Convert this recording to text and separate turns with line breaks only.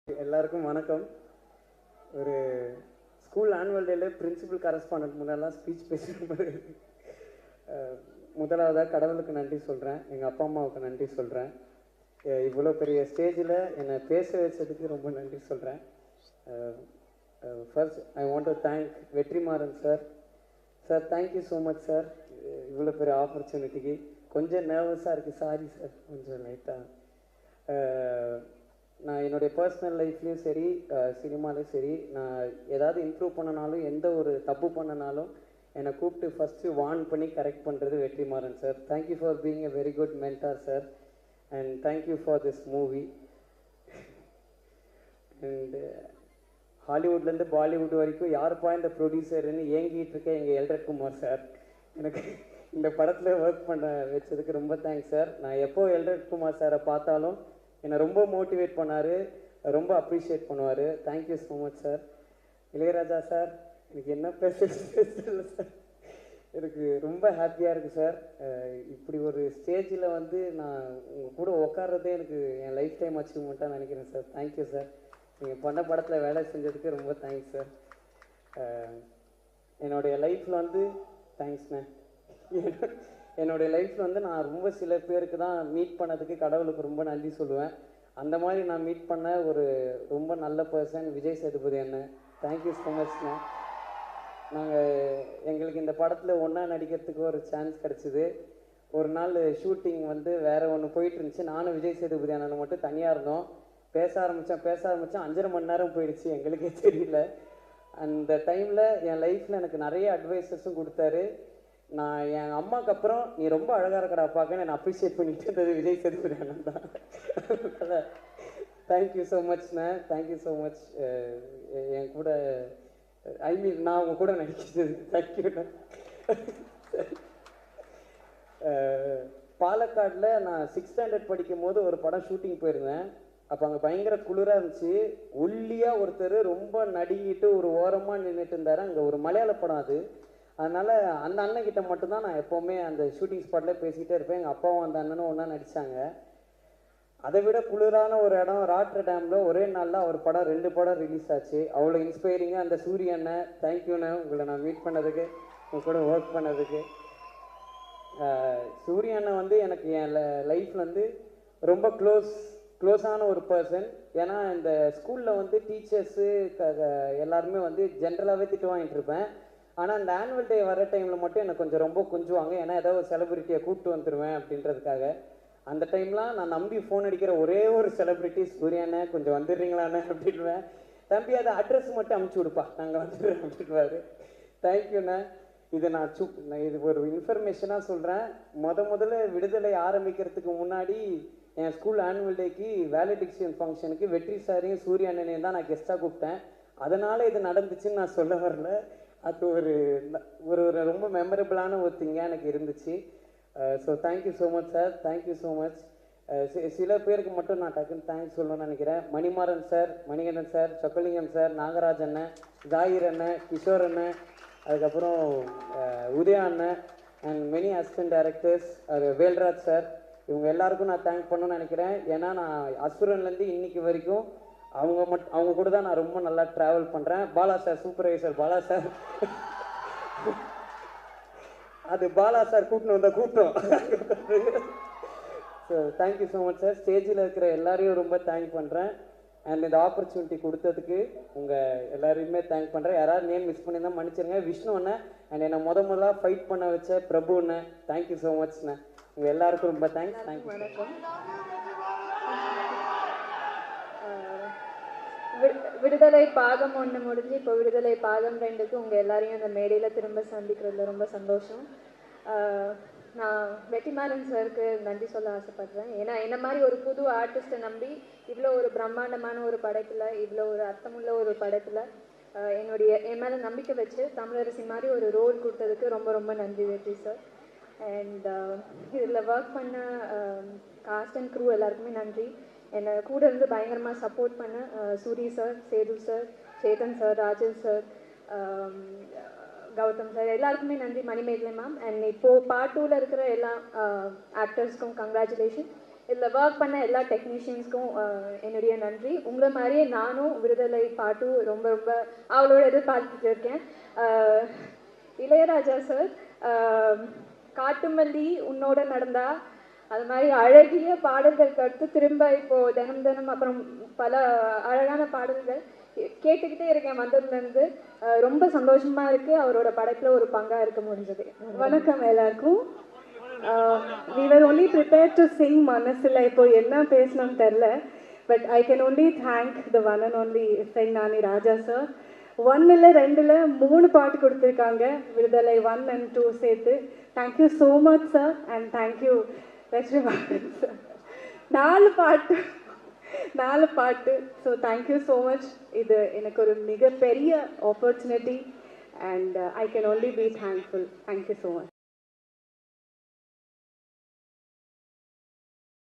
எல்லாருக்கும் வணக்கம். ஒரு ஸ்கூல் ஆனுவல் டேல பிரின்சிபல் கரஸ்பாண்டன்ட் முன்னெல்லாம் ஸ்பீச் பேசும்போது முதலாவதாக கடவுளுக்கு நன்றி சொல்கிறேன், எங்கள் அப்பா அம்மாவுக்கு நன்றி சொல்கிறேன். இவ்வளோ பெரிய ஸ்டேஜில் என்னை பேச வச்சதுக்கு ரொம்ப நன்றி சொல்கிறேன். First I want to thank Vetrimaaran sir. Sir thank you so much sir, இவ்வளோ பெரிய ஆப்பர்ச்சுனிட்டிக்கு. கொஞ்சம் நர்வஸாக இருக்குது, சாரி சார், கொஞ்சம் லைட்டாக. நான் என்னுடைய பர்சனல் லைஃப்லேயும் சரி, சினிமாலையும் சரி, நான் ஏதாவது இம்ப்ரூவ் பண்ணனாலும், எந்த ஒரு தப்பு பண்ணனாலும் என்னை கூப்பிட்டு ஃபஸ்ட்டு வார்ன் பண்ணி கரெக்ட் பண்ணுறது Vetrimaaran sir. Thank you for being a very good mentor sir, and thank you for this movie. And ஹாலிவுட்லேருந்து பாலிவுட் வரைக்கும் யாருப்பா இந்த ப்ரொடியூசர்னு ஏங்கிட்டு இருக்க எங்கள் எல்ரட் குமார் சார். எனக்கு இந்த படத்தில் ஒர்க் பண்ண வச்சதுக்கு ரொம்ப தேங்க்ஸ் சார். நான் எப்போ எல்ரட் குமார் சாரை பார்த்தாலும் என்னை ரொம்ப மோட்டிவேட் பண்ணார், ரொம்ப அப்ரிஷியேட் பண்ணுவார். Thank you so much sir. Ilaiyaraaja sir, எனக்கு என்ன பேசல சார், எனக்கு ரொம்ப ஹாப்பியாக இருக்குது சார். இப்படி ஒரு ஸ்டேஜில் வந்து நான் உங்கள் கூட உட்கார்றதே எனக்கு என் லைஃப் டைம் அச்சீவ்மெண்ட்டாக நினைக்கிறேன் சார். Thank you sir. நீங்கள் பண்ண படத்தில் வேலை செஞ்சதுக்கு ரொம்ப தேங்க்ஸ் சார். என்னுடைய லைஃப்பில் வந்து தேங்க்ஸ்ண்ணே. என்னுடைய லைஃப்பில் வந்து நான் ரொம்ப சில பேருக்கு தான் மீட் பண்ணதுக்கு கடவுளுக்கு ரொம்ப நன்றி சொல்லுவேன். அந்த மாதிரி நான் மீட் பண்ண ஒரு ரொம்ப நல்ல பர்சன் விஜய் சேதுபதி அண்ணன். தேங்க்யூ ஸோ மச்ண்ணே. எங்களுக்கு இந்த படத்தில் ஒன்றா நடிக்கிறதுக்கு ஒரு சான்ஸ் கிடச்சிது. ஒரு நாள் ஷூட்டிங் வந்து வேறு ஒன்று போயிட்டு இருந்துச்சு. நானும் விஜய் சேதுபதி அண்ணனை மட்டும் தனியாக இருந்தோம். பேச ஆரம்பித்தேன் 5.5 மணி நேரம் போயிடுச்சு, எங்களுக்கே தெரியல. அந்த டைமில் என் லைஃப்பில் எனக்கு நிறைய அட்வைஸஸும் கொடுத்தாரு. நான் என் அம்மாவுக்கு அப்புறம் நீ ரொம்ப அழகாக இருக்கடா பார்க்க நான் அப்ரிஷியேட் பண்ணிட்டு இருந்தது விஜய் சேதுபதி அண்ணன் தான். தேங்க்யூ ஸோ மச்ண்ணே, தேங்க்யூ ஸோ மச். என் கூட நான் உங்கள் கூட நடிக்கிறது தேங்க்யூண்ணே. பாலக்காடில் நான் 6th ஸ்டாண்டர்ட் படிக்கும் போது ஒரு படம் ஷூட்டிங் போயிருந்தேன். அப்போ அங்கே பயங்கர குளிராக இருந்துச்சு. ஒல்லியாக ஒருத்தர் ரொம்ப நடுங்கிட்டு ஒரு ஓரமாக நின்றுட்டு இருந்தார். அங்கே ஒரு மலையாள படம் அது. அதனால் அந்த அண்ணன்கிட்ட மட்டும்தான் நான் எப்போவுமே அந்த ஷூட்டிங் ஸ்பாட்டில் பேசிக்கிட்டே இருப்பேன். எங்கள் அப்பாவும் அந்த அண்ணனும் ஒன்றா நடித்தாங்க. அதை விட குளிரான ஒரு இடம் ராட்டர்டாமில் ஒரே நாளில் அவர் படம் 2 படம் ரிலீஸ் ஆச்சு. அவ்வளோ இன்ஸ்பைரிங்காக அந்த சூரிய அண்ணன், தேங்க்யூண்ணே உங்களை நான் மீட் பண்ணதுக்கு, உங்கள் கூட ஒர்க் பண்ணதுக்கு. சூரிய அண்ணன் வந்து எனக்கு என் லைஃப்பில் வந்து ரொம்ப க்ளோஸான ஒரு பர்சன். ஏன்னா இந்த ஸ்கூலில் வந்து டீச்சர்ஸு எல்லாருமே வந்து ஜென்ரலாகவே திட்டு வாங்கிட்டு இருப்பேன். ஆனால் இந்த ஆனுவல் டே வர டைமில் மட்டும் எனக்கு ரொம்ப கொஞ்சுவாங்க. ஏன்னா ஏதாவது ஒரு செலிபிரிட்டியை கூப்பிட்டு வந்துடுவேன் அப்படின்றதுக்காக. அந்த டைம்லாம் நான் நம்பி ஃபோன் அடிக்கிற ஒரே ஒரு செலிபிரிட்டி சூர்யாண்ணே, கொஞ்சம் வந்துடுறீங்களாண்ணே அப்படின்வேன். தம்பி அதை அட்ரஸ் மட்டும் அமுச்சு விடுப்பா, நாங்கள் வந்துடுறோம் அப்படின்வாரு. தேங்க்யூண்ணே. இது நான் இது ஒரு இன்ஃபர்மேஷனாக சொல்கிறேன். முதல்ல விடுதலை ஆரம்பிக்கிறதுக்கு முன்னாடி என் ஸ்கூல் ஆனுவல் டேக்கு வேலிடிக்ஷன் ஃபங்க்ஷனுக்கு வெற்றி சாரையும் சூரிய அண்ணனையும் தான் நான் கெஸ்ட்டாக கூப்பிட்டேன். அதனால் இது நடந்துச்சுன்னு நான் சொல்ல வரல. அது ஒரு ஒரு ரொம்ப மெமரபிளான ஒரு திங்காக எனக்கு இருந்துச்சு. So thank you so much sir, thank you so much. சில பேருக்கு மட்டும் நான் டக்குன்னு தேங்க்ஸ் சொல்லணும்னு நினைக்கிறேன். Manimaran sir, Manikandan sir, Chokkalingam sir, Nagaraj அண்ணன், ஜாகிர் அண்ணன், கிஷோர் அண்ணன், அதுக்கப்புறம் உதயா அண்ணன் and many assistant directors, Velraj sir, இவங்க எல்லாருக்கும் நான் தேங்க் பண்ணணும்னு நினைக்கிறேன். ஏன்னா நான் அசுரன்லேருந்து இன்னைக்கு வரைக்கும் அவங்க கூட தான் நான் ரொம்ப நல்லா ட்ராவல் பண்ணுறேன். Bala sir, supervisor Bala sir, அது பாலா சார் கூட்டின்னு வந்த கூட்டம். So thank you so much sir. ஸ்டேஜில் இருக்கிற எல்லாரையும் ரொம்ப தேங்க் பண்ணுறேன். அண்ட் இந்த ஆப்பர்ச்சுனிட்டி கொடுத்ததுக்கு உங்கள் எல்லாரையுமே தேங்க் பண்ணுறேன். யாராவது நேம் மிஸ் பண்ணியிருந்தால் மன்னிச்சிருங்க. விஷ்ணு அண்ணன் அண்ட் என்னை முதல்ல ஃபைட் பண்ண வச்ச பிரபு அண்ணன், தேங்க்யூ ஸோ மச்ண்ணே. உங்கள் எல்லாருக்கும் ரொம்ப தேங்க்ஸ். தேங்க்யூ.
வணக்கம். விடுதலை பாகம் 1 முடிஞ்சு இப்போ விடுதலை பாகம் 2க்கு உங்கள் எல்லாரையும் அந்த மேடையில் திரும்ப சந்திக்கிறதுல ரொம்ப சந்தோஷம். நான் வெற்றிமாறன் சாருக்கு நன்றி சொல்ல ஆசைப்படுறேன். ஏன்னா என்ன மாதிரி ஒரு புது ஆர்டிஸ்ட்டை நம்பி இவ்வளோ ஒரு பிரம்மாண்டமான ஒரு படைப்பில், இவ்வளோ ஒரு அர்த்தமுள்ள ஒரு படைப்பில் என் மேலே நம்பிக்கை வச்சு தமிழரசி மாதிரி ஒரு ரோல் கொடுத்ததுக்கு ரொம்ப ரொம்ப நன்றி வெற்றி சார். அண்ட் இதில் ஒர்க் பண்ண காஸ்ட் அண்ட் க்ரூ எல்லாருக்குமே நன்றி. என்னை கூட இருந்து பயங்கரமாக சப்போர்ட் பண்ண Soori sir, Sethu sir, Chetan sir, Rajesh sir, Gautham sir, எல்லாருக்குமே நன்றி. மணிமேகலை மேம். அண்ட் இப்போது பார்ட் 2ல் இருக்கிற எல்லா ஆக்டர்ஸ்க்கும் கங்க்ராச்சுலேஷன். இதில் ஒர்க் பண்ண எல்லா டெக்னீஷியன்ஸ்க்கும் என்னுடைய நன்றி. உங்களை மாதிரியே நானும் விடுதலை பாட்டு ரொம்ப ரொம்ப அவளோட எதிர்பார்த்துட்டு இருக்கேன். இளையராஜா சார் காட்டுமல்லி உன்னோட நடந்தா அது மாதிரி அழகிய பாடல்கள் கடுத்து திரும்ப இப்போது தினம் தினம் அப்புறம் பல அழகான பாடல்கள் கேட்டுக்கிட்டே இருக்கேன் வந்ததுலேருந்து. ரொம்ப சந்தோஷமாக இருக்குது அவரோட படத்தில் ஒரு பங்காக இருக்க முடிஞ்சது.
வணக்கம் எல்லாருக்கும். we were only prepared to sing மனசில் இப்போ என்ன பேசணும்னு தெரில. But I can only thank the one and only ஞானி ராஜா சார். 1 இல்லை 2 இல்லை 3 பாட்டு கொடுத்துருக்காங்க விடுதலை 1 and 2 சேர்த்து. Thank you so much sir and thank you Vetrimaaran sir. 4 பாட்டு ஸோ தேங்க்யூ ஸோ மச். இது எனக்கு ஒரு மிகப்பெரிய opportunity and I can only be thankful. Thank you so much.